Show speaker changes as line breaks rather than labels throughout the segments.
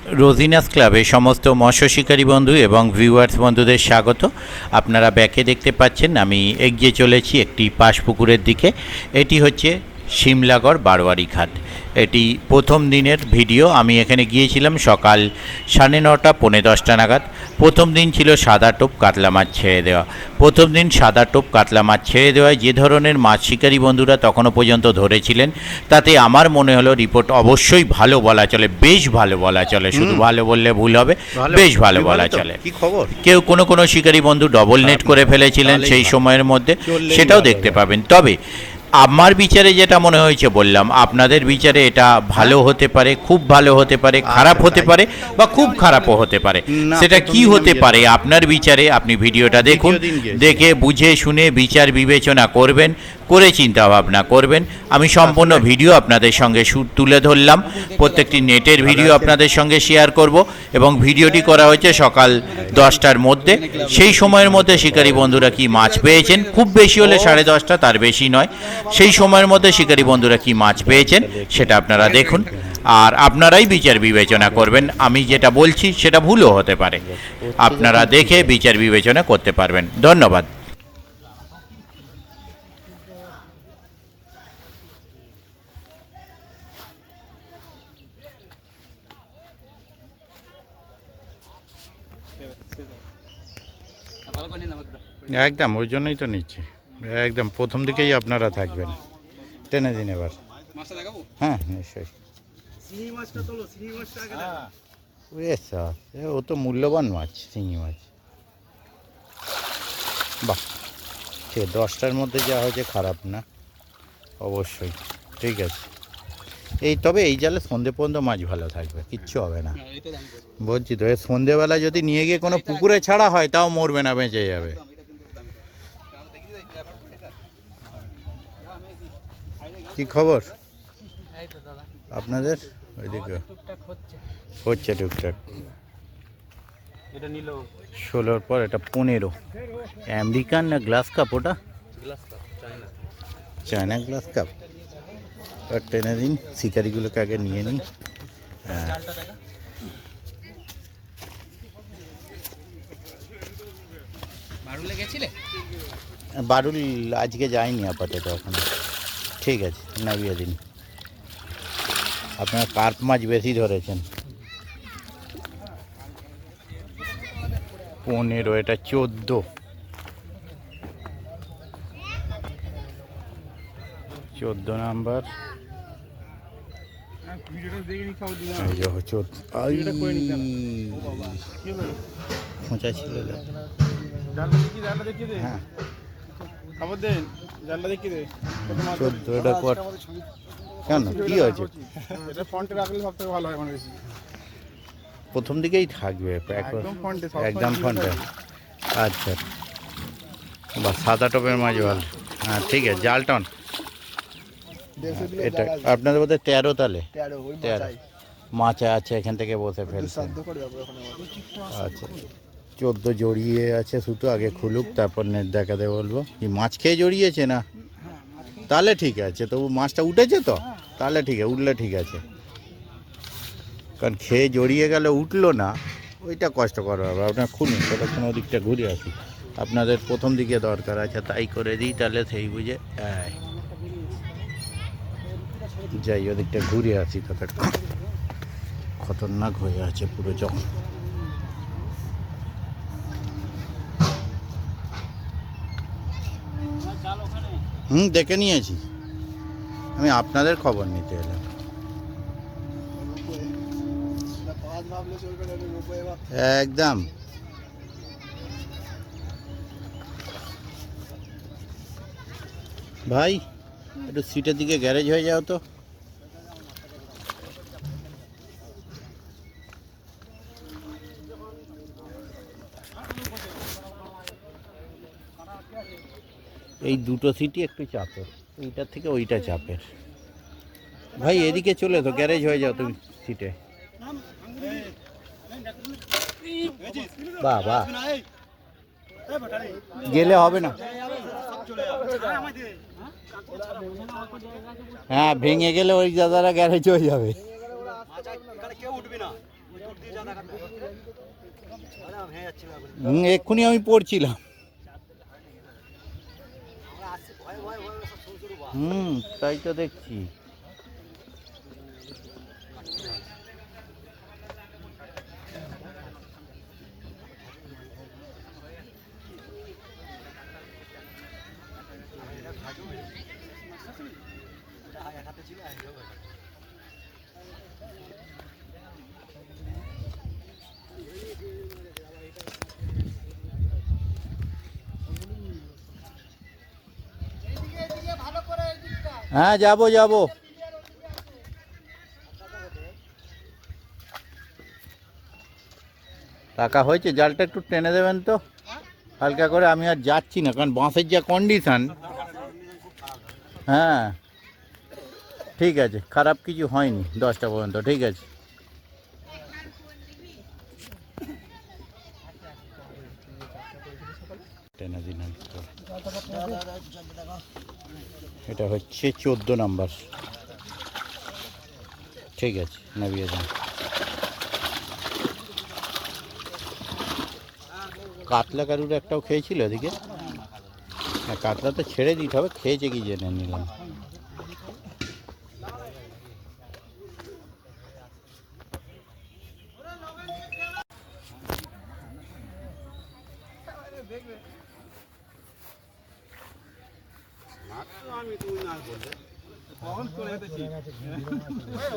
রোজিনাস ক্লাবে সমস্ত মৎস্য শিকারী বন্ধু এবং ভিউয়ার্স বন্ধুদের স্বাগত। আপনারা ব্যাকে দেখতে পাচ্ছেন আমি এগিয়ে চলেছি একটি পাশপুকুরের দিকে। এটি হচ্ছে শিমলাগড় বারোয়ারি ঘাট। এটি প্রথম দিনের ভিডিও। আমি এখানে গিয়েছিলাম সকাল 9:30 পৌনে 10টা নাগাদ। প্রথম দিন ছিল সাদা টোপ কাতলা মাছ ছেড়ে দেওয়া। প্রথম দিন সাদা টোপ কাতলা মাছ ছেড়ে দেওয়ায় যে ধরনের মাছ শিকারী বন্ধুরা তখনও পর্যন্ত ধরেছিলেন, তাতে আমার মনে হলো রিপোর্ট অবশ্যই ভালো বলা চলে, বেশ ভালো বলা চলে। শুধু ভালো বললে ভুল হবে, বেশ ভালো বলা চলে।
কি খবর?
কেউ কোনো শিকারী বন্ধু ডবল নেট করে ফেলেছিলেন সেই সময়ের মধ্যে, সেটাও দেখতে পাবেন। তবে আমার বিচারে যেটা মনে হয়েছে বললাম, আপনাদের বিচারে এটা ভালো হতে পারে, খুব ভালো হতে পারে, খারাপ হতে পারে বা খুব খারাপও হতে পারে। সেটা কি হতে পারে আপনার বিচারে, আপনি ভিডিওটা দেখুন, দেখে বুঝে শুনে বিচার বিবেচনা করবেন, করে চিন্তা ভাবনা করবেন। আমি সম্পূর্ণ ভিডিও আপনাদের সঙ্গে তুলে ধরলাম, প্রত্যেকটি নেটের ভিডিও আপনাদের সঙ্গে শেয়ার করব এবং ভিডিওটি করা হয়েছে সকাল 10টার মধ্যে। সেই সময়ের মধ্যে শিকারী বন্ধুরা কি মাছ পেয়েছেন, খুব বেশি হলে 10:30, তার বেশি নয়, সেই সময়ের মধ্যে শিকারী বন্ধুরা কি মাছ পেয়েছেন সেটা আপনারা দেখুন, আর আপনারাই বিচার বিবেচনা করবেন। আমি যেটা বলছি সেটা ভুলও হতে পারে, আপনারা দেখে বিচার বিবেচনা করতে পারবেন। ধন্যবাদ।
একদম ওই জন্যই তো নিচ্ছি, একদম প্রথম দিকেই আপনারা থাকবেন। টেনে দিন এবার। হ্যাঁ নিশ্চয়ই। ও তো মূল্যবান মাছ, শিঙি মাছ। বাহ, ঠিক 10টার মধ্যে যা হয়েছে খারাপ না, অবশ্যই ঠিক আছে। তবে এই জালে সন্ধে পর্যন্ত মাছ ভালো থাকবে, কিচ্ছু হবে না। বলছি তো, সন্ধেবেলা যদি নিয়ে গিয়ে কোনো পুকুরে ছাড়া হয় তাও মরবে না, বেঁচে যাবে। কি খবর আপনাদের ওইদিকে? হচ্ছে টুকটাক। 16 পর এটা 15 আমেরিকান না গ্লাস কাপ? ওটা চায়না গ্লাস কাপ। টেনে দিন, শিকারিগুলোকে আগে নিয়ে নিন। হ্যাঁ, বারুল আজকে যায়নি আপাতত ওখানে। ঠিক আছে, নামিয়ে দিন। আপনারা কার্প মাছ বেশি ধরেছেন। 15, এটা 14 নাম্বার। খোঁচা ছিল। হ্যাঁ 14, এটা কেন কি হয়েছে? প্রথম দিকেই থাকবে একদম ফ্রন্টে। আচ্ছা, বা সাদা টপের মাছ ভালো। হ্যাঁ ঠিক আছে, জাল টন। এটা আপনাদের বোধহয় 13, তাহলে 13 মাছ আছে, এখান থেকে বসে ফেলছে। আচ্ছা, 14 জড়িয়ে আছে সুতো। আগে খুলুক, তারপর নেট দেখাতে বলবো। কি মাছ খেয়ে জড়িয়েছে না? তাহলে ঠিক আছে, তবু মাছটা উঠেছে তো, তাহলে ঠিক আছে, উঠলে ঠিক আছে। কারণ খেয়ে জড়িয়ে গেলে উঠলো না, ওইটা কষ্টকর হবে। আপনার খুলুন, ততক্ষণ ওদিকটা ঘুরে আসি। আপনাদের প্রথম দিকে দরকার আছে, তাই করে দিই, তাহলে সেই বুঝে যাই, ওদিকটা ঘুরে আসি। ততক্ষণ খতরনাক হয়ে আছে পুরো যখন। দেখে নিয়েছি, আমি আপনাদের খবর নিতে এলাম। একদম ভাই, একটু সিটের দিকে গ্যারেজ হয়ে যাও তো। এই দুটো সিটই একটু চাপের, এইটার থেকে ওইটা চাপের। ভাই এদিকে চলে তো, গ্যারেজ হয়ে যাও তুমি সিটে। বাহ বাহ, গেলে হবে না। হ্যাঁ, ভেঙে গেলে ওই দাদারা গ্যারেজ হয়ে যাবে। এক্ষুনি আমি পড়ছিলাম। তাই তো দেখছি। হ্যাঁ, যাবো যাবো। টাকা হয়েছে, জালটা একটু টেনে দেবেন তো হালকা করে। আমি আর যাচ্ছি না, কারণ বাঁশের যা কন্ডিশন। হ্যাঁ ঠিক আছে, খারাপ কিছু হয়নি 10টা পর্যন্ত, ঠিক আছে। টেনে দিলাম। এটা হচ্ছে 14 নাম্বার, ঠিক আছে, নামিয়ে দিন। কাতলা কারুর একটাও খেয়েছিল এদিকে? হ্যাঁ, কাতলা তো ছেড়ে দিতে হবে, খেয়েছে কি জেনে নিলাম।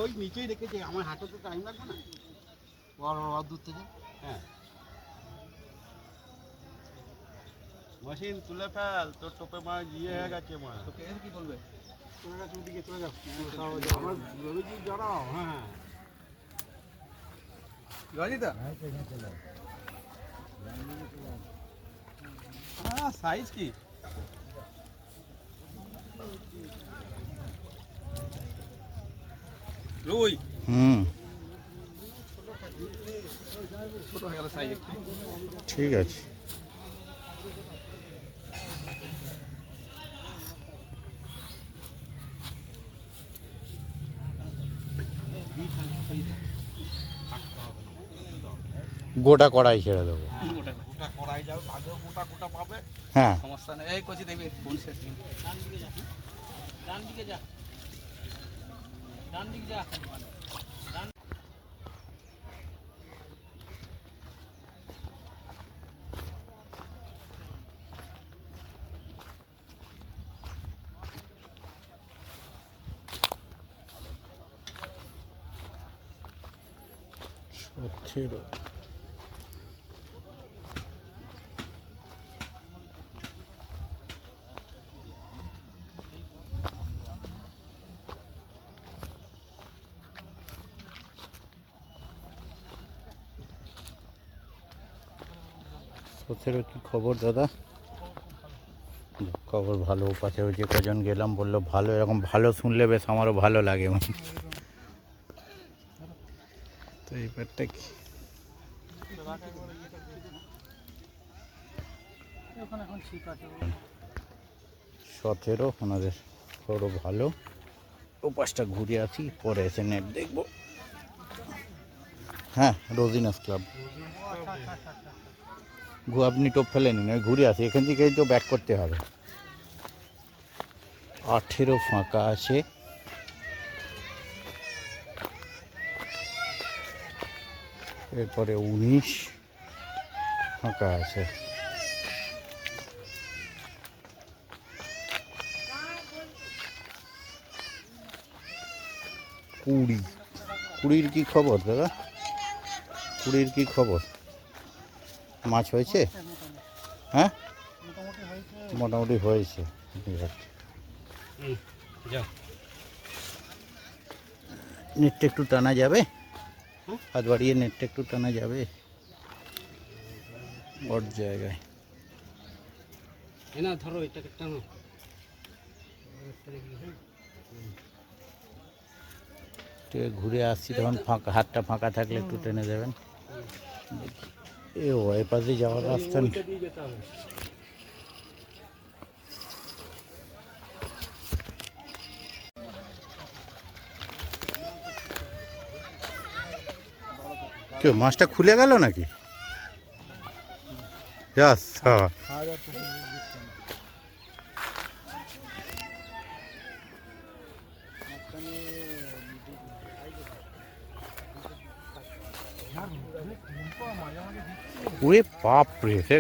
ওই নিচেই রেখেছি, আমার হাঁটাতে টাইম লাগবে না দূর থেকে। হ্যাঁ, মেশিন তুলে ফেল, তোর টোপে মাছ ইয়ে হয়ে গেছে। মা তোকে কি বলবে? চলে গেছে ওদিকে, চলে যাও। আমার রবিজি জড়াও। হ্যাঁ রজিতা, হ্যাঁ সাইজ কি? রুই। ছোট হয়ে গেল সাইজ একটু,
ঠিক আছে। গোটা কড়াই ছেড়ে দেবো।
গোটা কড়াই যাবে, ভাগেও গোটা গোটা পাবে।
হ্যাঁ,
সমস্যা নেই। এই কচি দেখবি কোন শেষ নেই। ডান দিকে যা, ডান দিকে যা।
17। কি খবর দাদা? খবর ভালো। পাশে ওই যে কজন গেলাম বললো ভালো, এরকম ভালো শুনলে বেশ আমারও ভালো লাগে। তো এইবারটা কি 17 ওনাদের খবরও ভালো। ও পাশটা ঘুরে আসি, পরে এসে নেট দেখবো। হ্যাঁ, রোজিনাস ক্লাব। আপনি টোপ ফেলে নিন, আমি ঘুরে আসি, এখান থেকেই তো ব্যাক করতে হবে। 18 ফাঁকা আছে। এরপরে 19 ফাঁকা আছে। 20 কি খবর দাদা? 20 কি খবর? মাছ হয়েছে? হ্যাঁ, মোটামুটি হয়েছে। নেটটা একটু টানা যাবে, হাত বাড়িয়ে নেটটা একটু টানা যাবে ওর জায়গায়।
না ধরো এটাকে টানো।
ঘুরে আসছি তখন ফাঁকা, হাতটা ফাঁকা থাকলে একটু টেনে দেবেন। এ ও এপাশে যাওয়ার রাস্তা নেই। কেউ মাছটা খুলে গেল নাকি? জাস ওরে বাপরে, সে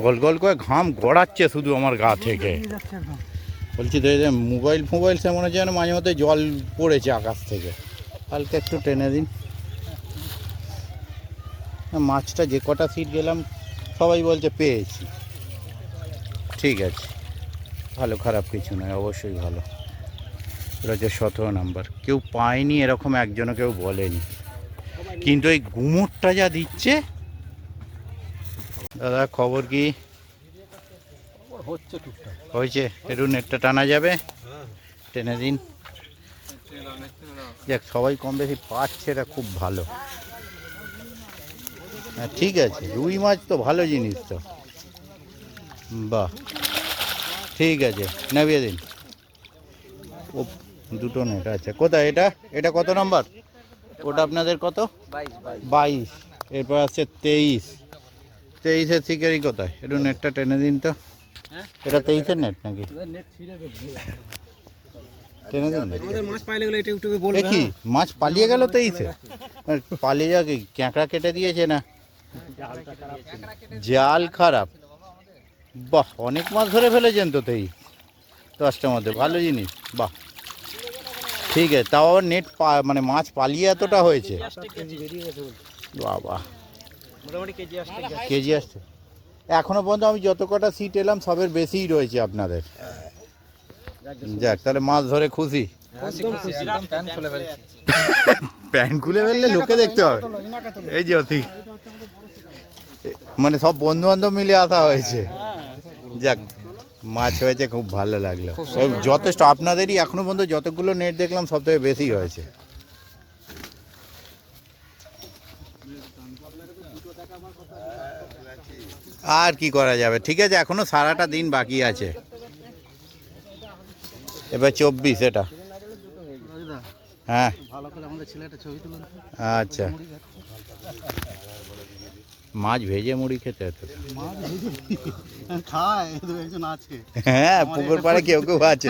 গল গল করে ঘাম গড়াচ্ছে শুধু আমার গা থেকে। বলছি তো এই যে মোবাইল সে মনে হচ্ছে যেন মাঝে মধ্যে জল পড়েছে আকাশ থেকে। হালকা একটু টেনে দিন। মাছটা যে কটা সিট গেলাম সবাই বলছে পেয়েছি। ঠিক আছে, ভালো, খারাপ কিছু নয়, অবশ্যই ভালো। এটা হচ্ছে 17 নাম্বার। কেউ পায়নি এরকম একজনও কেউ বলেনি, কিন্তু এই গুমোরটা যা দিচ্ছে। দাদা খবর কি?
হচ্ছে টুকটাক।
হয়েছে, একটু নেটটা টানা যাবে, টেনে দিন। দেখ সবাই কম বেশি পাচ্ছে, এটা খুব ভালো। হ্যাঁ ঠিক আছে, রুই মাছ তো ভালো জিনিস তো। বাহ, ঠিক আছে, নামিয়ে দিন। ও দুটো নেট আছে। কোথায় এটা? এটা কত নাম্বার? ওটা আপনাদের কত? 22। এরপর আছে 23। 23-এর শিকারি কোথায়? একটু নেটটা টেনে দিন তো। এটা 23-এর নেট নাকি? টেনে দিন। এ কি মাছ পালিয়ে গেল 23-এ? পালিয়ে যাক, ক্যাঁকড়া কেটে দিয়েছে না জাল খারাপ? বাহ, অনেক মাছ ধরে ফেলেছেন তো 10টার মধ্যে, ভালো জিনিস। বাহ, ঠিক আছে। তাও আবার নেট মানে মাছ পালিয়ে এতটা হয়েছে? বাবা, কেজি আসছে। এখনো পর্যন্ত আমি যত কটা সিট এলাম সবের বেশিই রয়েছে আপনাদের। যাক, তাহলে মাছ ধরে খুশি? প্যান্ট খুলে ফেললে লোকে দেখতে হবে। এই যে অতি মানে সব বন্ধু বান্ধব মিলে আসা হয়েছে। যাক, মাছ হয়েছে, খুব ভালো লাগলো। যথেষ্ট, আপনাদেরই এখনো পর্যন্ত যতগুলো নেট দেখলাম সব থেকে বেশি হয়েছে। আর কি করা যাবে, ঠিক আছে, এখনো সারাটা দিন বাকি আছে। এবার 24 এটা। হ্যাঁ আচ্ছা, মাছ ভেজে মুড়ি খেতে হতো। হ্যাঁ, পুকুর পাড়ে কেউ কেউ আছে।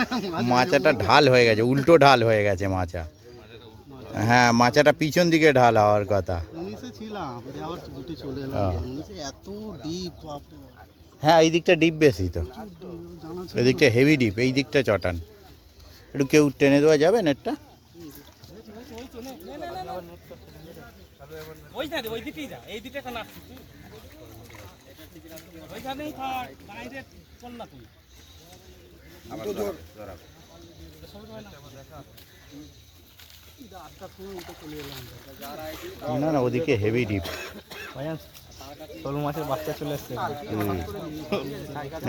মাচাটা ঢাল হয়ে গেছে, উল্টো ঢাল হয়ে গেছে মাচা। হ্যাঁ, মাচাটা পিছন দিকে ঢাল হওয়ার কথা। হ্যাঁ, এই দিকটা ডিপ বেশি তো, এই দিকটা হেভি ডিপ, এই দিকটা চটান। একটু কেউ টেনে দেওয়া যাবে নেটটা? না না, ওদিকে হেভি ডিপ।
শোল মাছের বাচ্চা চলে আসছে।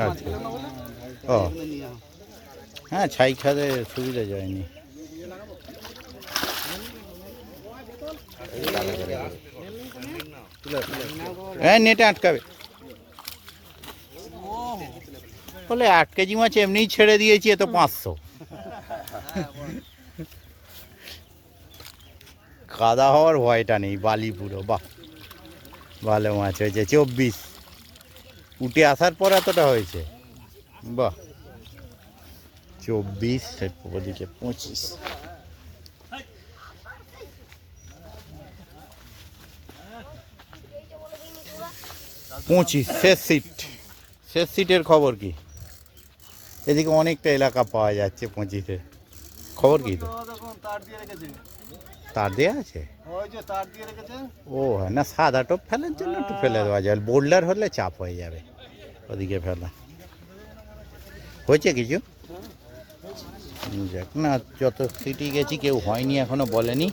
আচ্ছা, ও হ্যাঁ, ছাই খাতে সুবিধা যায়নি। হ্যাঁ, নেটে আটকাবে বলে 8 কেজি মাছ এমনিই ছেড়ে দিয়েছি, এ তো 500। কাদা হওয়ার ভয়টা নেই, বালি পুরো। বাহ, ভালো মাছ হয়েছে। 24 উঠে আসার পর এতটা হয়েছে। বাহ, 24, ওদিকে 25। শেষ সিট। শেষ সিটের খবর কি? এদিকে অনেকটা এলাকা পাওয়া যাচ্ছে 25-এ। খবর কি? তো তার দেওয়া আছে। ও হ্যাঁ, না সাদা টোপ ফেলার জন্য একটু ফেলে দেওয়া যায়, বোল্ডার হলে চাপ হয়ে যাবে ওদিকে ফেলা। হয়েছে কিছু? যাক, না যত সিটি গেছি কেউ হয়নি এখনো বলেনি।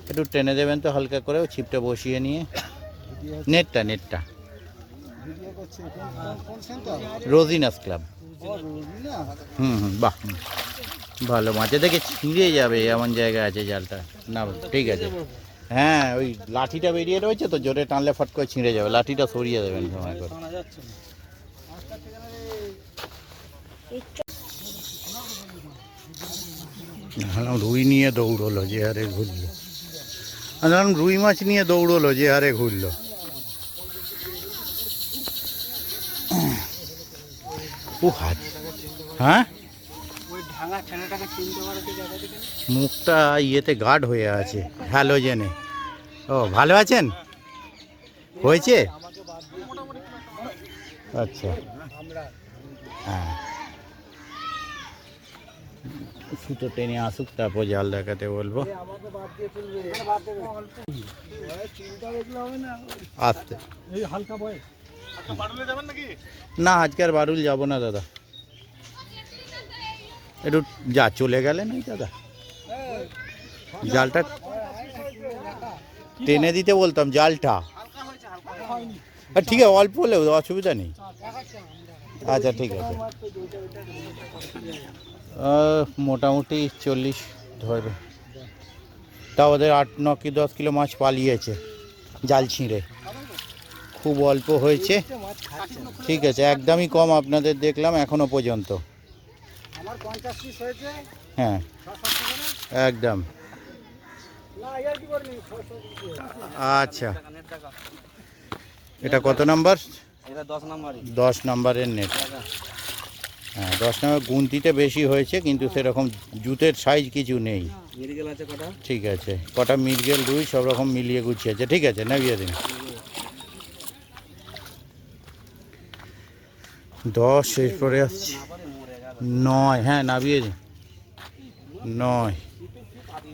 একটু টেনে দেবেন তো হালকা করে, ছিপটা বসিয়ে নিয়ে। নেটটা রোজিনাস ক্লাব। বাহ, ভালো মাছ। দেখে ছিঁড়ে যাবে এমন জায়গা আছে জালটা। না ঠিক আছে, হ্যাঁ, ওই লাঠিটা বেরিয়ে রয়েছে তো, জোরে টানলে ফট করে ছিঁড়ে যাবে। লাঠিটা সরিয়ে দেবেন সময় করে। রুই নিয়ে দৌড়লো যে হারে ঘুরলো। ধরুন রুই মাছ নিয়ে দৌড়লো, যে হারে ঘুরলো। ও হাত, হ্যাঁ
ওই ভাঙা ছেলেটাকে চিনতে পারে কি জায়গা থেকে?
মুখটা ইয়েতে গার্ড হয়ে আছে, হ্যালোজেনে। ও ভালো আছেন? হয়েছে? আচ্ছা, হ্যাঁ, সুতো টেনে আসুক, তারপর জাল দেখাতে বলবো।
আমাকে বাদ দিয়ে তুলবে, চিন্তা দেখলে হবে না।
আসতে
এই হালকা বয়। আচ্ছা বাড়লে যাবেন নাকি?
না, আজকে আর বারুল যাবো না দাদা, একটু যা চলে গেলেন ওই দাদা, জালটা টেনে দিতে বলতাম, জালটা। ঠিক আছে, অল্প হলেও অসুবিধা নেই। আচ্ছা ঠিক আছে, মোটামুটি 40 ধরবে। তা ওদের 8-9 কি 10 কিলো মাছ পালিয়েছে জাল ছিঁড়ে, খুব অল্প হয়েছে। ঠিক আছে, একদমই কম আপনাদের দেখলাম এখনো পর্যন্ত।
আমার 50 পিস হয়েছে।
হ্যাঁ
700 করে।
একদম।
না ইয়ার কি করনি 600 পিস।
আচ্ছা, এটা কত নাম্বার?
এটা 10 নাম্বারই।
10 নাম্বারের নেট। হ্যাঁ 10 নাম্বার গুনতিতে বেশি হয়েছে, কিন্তু সেরকম জুতের সাইজ কিছু নেই।
মিরিগেল আছে কটা?
ঠিক আছে, কটা মিরগেল রুই সব রকম মিলিয়ে গুছিয়েছে। ঠিক আছে, নামিয়ে দিন। 10 এরপরে আসছে 9। হ্যাঁ নামিয়ে দিন।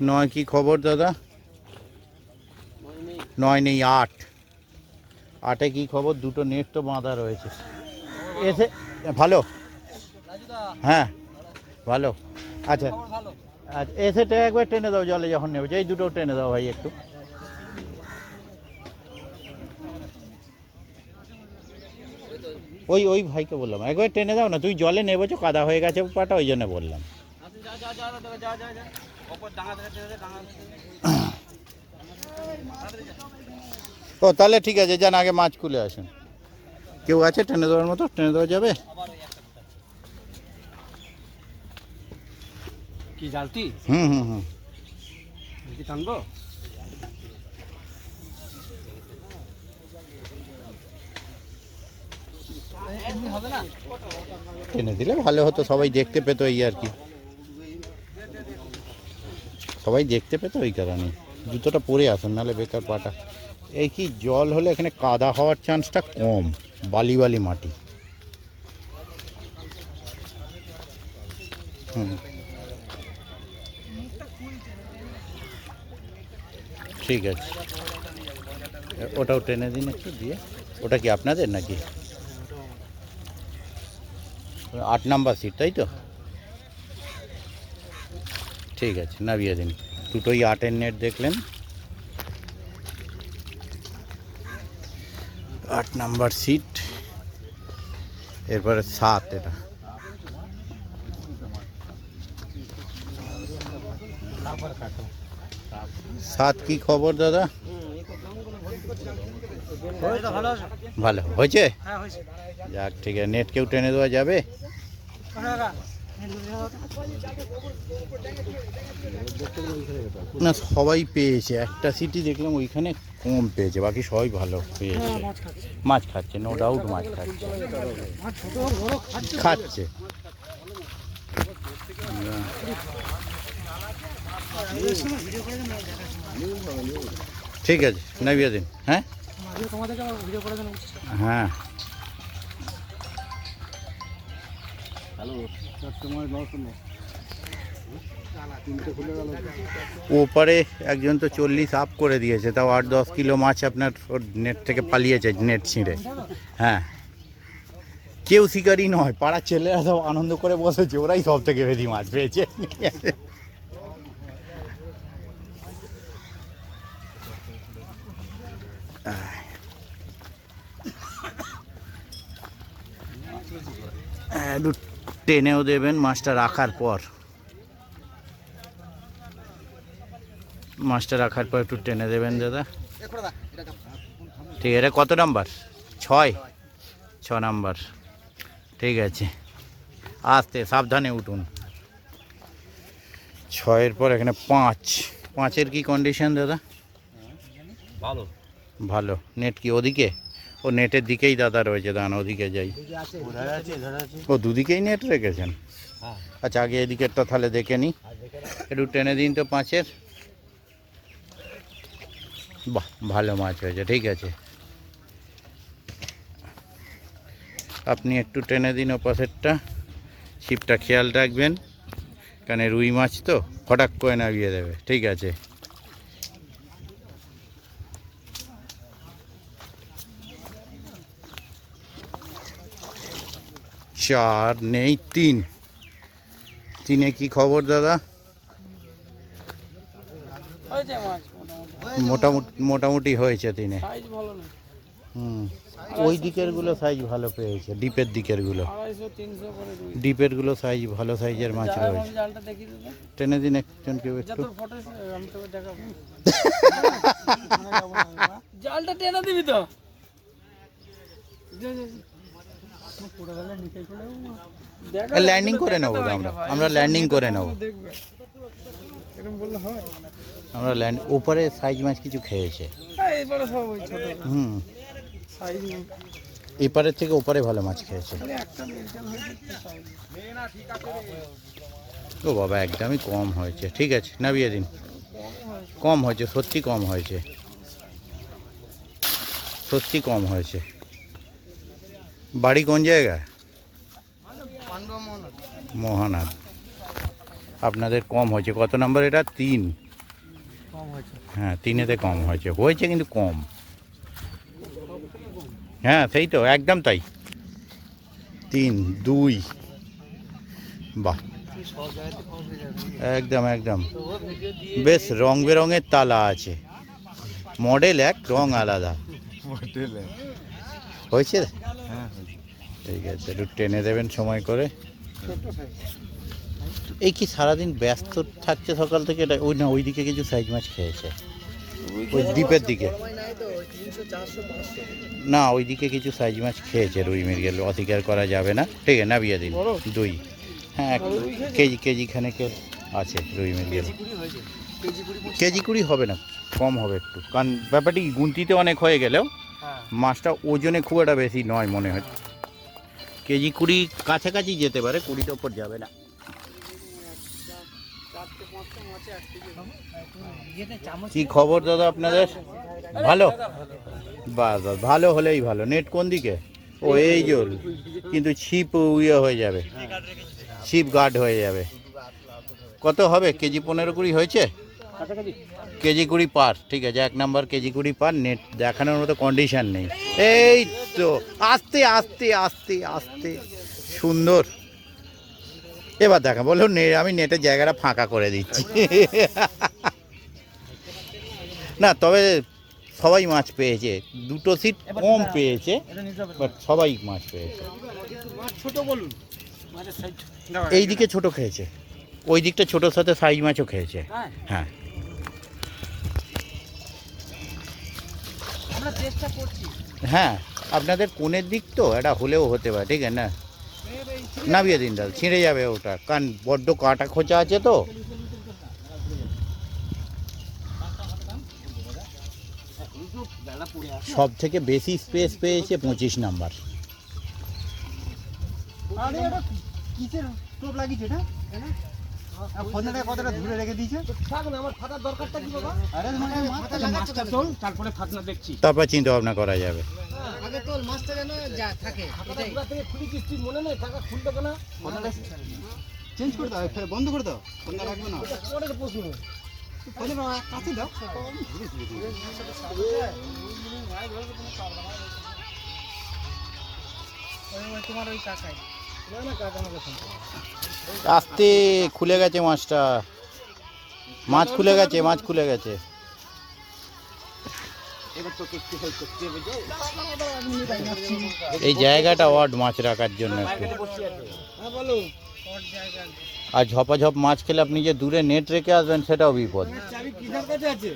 9 কি খবর দাদা? 9 নেই, 8। 8-এ কি খবর? দুটো নেট তো বাঁধা রয়েছে। এসে ভালো, হ্যাঁ ভালো। আচ্ছা আচ্ছা, এসেটা একবার টেনে দাও জলে যখন নেবে, যেই দুটো টেনে দাও ভাই একটু। ওই ওই ভাইকে বললাম একবার টেনে দাও না, তুই জলে নেবেছো, কাদা হয়ে গেছে পাটা, ওই জন্য বললাম। ও তাহলে ঠিক আছে, যান আগে মাছ খুলে আসেন। কেউ আছে টেনে দেওয়ার মতো? টেনে দেওয়া যাবে?
কি জালতি?
হুম হুম হুম।
কি টানবো? হবে না?
টেনে দিলে ভালো হতো, সবাই দেখতে পেতো, এই আর কি, সবাই দেখতে পেতো ওই কারণে। জুতোটা পরে আসুন, নাহলে বেকার পাটা। এই কি জল হলে এখানে কাদা হওয়ার চান্সটা কম, বালি বালি মাটি। হুম ঠিক আছে, ওটাও টেনে দিন একটু দিয়ে। ওটা কি আপনাদের নাকি? 8 নাম্বার সিট, তাই তো? ঠিক আছে, নামিয়ে দিন। দুটোই 8-এর নেট দেখলেন। 8 নাম্বার সিট, এরপরে 7। এটা 7 কি খবর দাদা? ভালো হয়েছে? যাক ঠিক আছে, নেট কেউ টেনে দেওয়া যাবে? না সবাই পেয়েছে, একটা সিটি দেখলাম ওইখানে কম পেয়েছে, বাকি সবাই ভালো পেয়েছে। মাছ খাচ্ছে, নো ডাউট মাছ খাচ্ছে, খাচ্ছে। ঠিক আছে, নামিয়ে দিন। হ্যাঁ হ্যাঁ ওপারে একজন তো 40 আপ করে দিয়েছে, তাও 8-10 কিলো মাছ আপনার ওর নেট থেকে পালিয়েছে, নেট ছিঁড়ে। হ্যাঁ কেউ শিকারই নয়, পাড়ার ছেলেরা সব আনন্দ করে বসেছে, ওরাই সব থেকে বেশি মাছ পেয়েছে। একটু টেনেও দেবেন মাছটা রাখার পর, মাছটা রাখার পর একটু টেনে দেবেন দাদা। ঠিক আছে, কত নাম্বার? 6 নাম্বার। ঠিক আছে, আস্তে সাবধানে উঠুন। 6-এর পর এখানে 5। 5-এর কি কন্ডিশন দাদা?
ভালো
ভালো। নেট কি ওদিকে? ও নেটের দিকেই দাদা রয়েছে, দাঁড়ান ওদিকে যাই।
ধরে আছে
ও দুদিকেই নেট রেখেছেন?
হ্যাঁ
আচ্ছা, আগে এদিকেরটা তাহলে দেখে নিই। একটু টেনে দিন তো 5-এর। বাহ, ভালো মাছ হয়েছে, ঠিক আছে। আপনি একটু টেনে দিন ওপাশেরটা, ছিপটা খেয়াল রাখবেন, কারণ রুই মাছ তো হঠাৎ করে নামিয়ে দেবে, ঠিক আছে। চার নেই, 3। 3-এ কি খবর দাদা?
হয়েছে মাছ
মোটামুটি হয়েছে 3-এ।
সাইজ ভালো না,
হুম, ওই দিকের গুলো সাইজ ভালো পেয়েছে, ডিপের দিকের গুলো।
250-300 করে রুই।
ডিপের গুলো সাইজ ভালো, সাইজের মাছ রয়েছে।
জালটা দেখিয়ে দেবে,
টেনে দিন একজনকে
যা
একটু।
তোর ফটো আমি তোকে দেখাবো। জালটা টেনে দিবি তো।
ল্যান্ডিং করে নেবো তো আমরা ল্যান্ডিং করে নেবো।
দেখবে এরকম বললে হয়?
আমরা উপরে সাইজ মাছ কিছু খেয়েছে।
হ্যাঁ, এবারে সব ওই ছোট
হুম,
সাইজ
এপারের থেকে ওপারে ভালো মাছ খেয়েছে।
খালি একটা মেডিকেল হয়েছে সাইজ।
ও বাবা, একদমই কম হয়েছে, ঠিক আছে নামিয়ে দিন। কম হয়েছে, সত্যি কম হয়েছে, সত্যি কম হয়েছে। বাড়ি কোন জায়গায়? মোহনাদ। আপনাদের কম হয়েছে, কত নম্বর এটা? 3।
কম হয়েছে।
হ্যাঁ, 3-এতে কম হয়েছে, হয়েছে কিন্তু কম। হ্যাঁ সেই তো, একদম তাই। 3, 2। বাহ, একদম একদম। বেশ রং বেরঙের তালা আছে, মডেল এক, রং আলাদা। হয়েছে? ঠিক আছে, একটু টেনে দেবেন সময় করে। এই কি সারাদিন ব্যস্ত থাকছে সকাল থেকে? এটা ওই না, ওই দিকে কিছু সাইজ মাছ খেয়েছে, ওই দ্বীপের দিকে। না, ওই দিকে কিছু সাইজ মাছ খেয়েছে, রুই মৃগেল, অস্বীকার করা যাবে না, ঠিক আছে নামিয়ে দিন। 2। হ্যাঁ, কেজি খানেকের আছে রুই মৃগেল। কেজি 20 হবে না, কম হবে একটু, কারণ ব্যাপারটি গুনতিতে অনেক হয়ে গেলেও মাছটা ওজনে খুব একটা বেশি নয় মনে হয়। কেজি 20 কাছাকাছি যেতে পারে, 20-র ওপর যাবে না। কি খবর দাদা আপনাদের? ভালো? বাস বাস, ভালো হলেই ভালো। নেট কোন দিকে? ও এই জল, কিন্তু ছিপ ইয়ে হয়ে যাবে, ছিপ গার্ড হয়ে যাবে। কত হবে? কেজি 15-20 হয়েছে? কেজি 20 পার, ঠিক আছে। 1 নাম্বার কেজি 20 পার। নেট দেখানোর মতো কন্ডিশন নেই। এই তো, আস্তে আস্তে আস্তে আস্তে, সুন্দর। এবার দেখা বলো, আমি নেটের জায়গাটা ফাঁকা করে দিচ্ছি। না, তবে সবাই মাছ পেয়েছে, 2টো সিট কম পেয়েছে, বাট সবাই মাছ পেয়েছে।
ছোট বলুন, মাছের সাইজ
এই দিকে ছোট খেয়েছে, ওই দিকটা ছোটোর সাথে সাইজ মাছও খেয়েছে। হ্যাঁ,
আমরা চেষ্টা করছি।
হ্যাঁ, আপনাদের কোণের দিক তো, এটা হলেও হতে পারে, ঠিক আছে না? নামিয়ে দিন দাদা, ছিঁড়ে যাবে ওটা, কারণ বড্ড কাটা খোঁচা আছে তো। সব থেকে বেশি স্পেস পেয়েছে 25 নাম্বার।
আরে এটা কিসের টোপ লাগিয়েছে এটা? ফোনটা কতটা দূরে রেখে দিয়েছে? থাক না, আমার ফাটার দরকারটা কি বাবা? আরে মানে মাছটা তোল, তারপরে ফাটনা দেখছি।
তারপর চিন্তা ভাবনা করা যাবে।
আগে তোর মাছটা যেন যা থাকে এটাই।
পুরা থেকে খুলি কিস্তি মনে নেই, টাকা খুলতে কেনা? চেঞ্জ করে দাও, ফের বন্ধ করে দাও, ফোনটা রাখবে না। পরের প্রশ্ন, ফোনটা কাছে দাও।
তোমার ওই কাকাই
না না, কাকা আমাকে ফোন করো।
আস্তে, খুলে গেছে মাছটা, মাছ খুলে গেছে, মাছ খুলে গেছে।
এবার তোকে একটু হেল্প করতে হবে যে
এই জায়গাটা ওয়ার্ড মাছ রাখার জন্য একটু।
হ্যাঁ বলো।
আর ঝপাঝপ মাছ খেলে আপনি যে দূরে নেট রেখে আসবেন, সেটাও বিপদ।
চাবি কিসের কাছে আছে?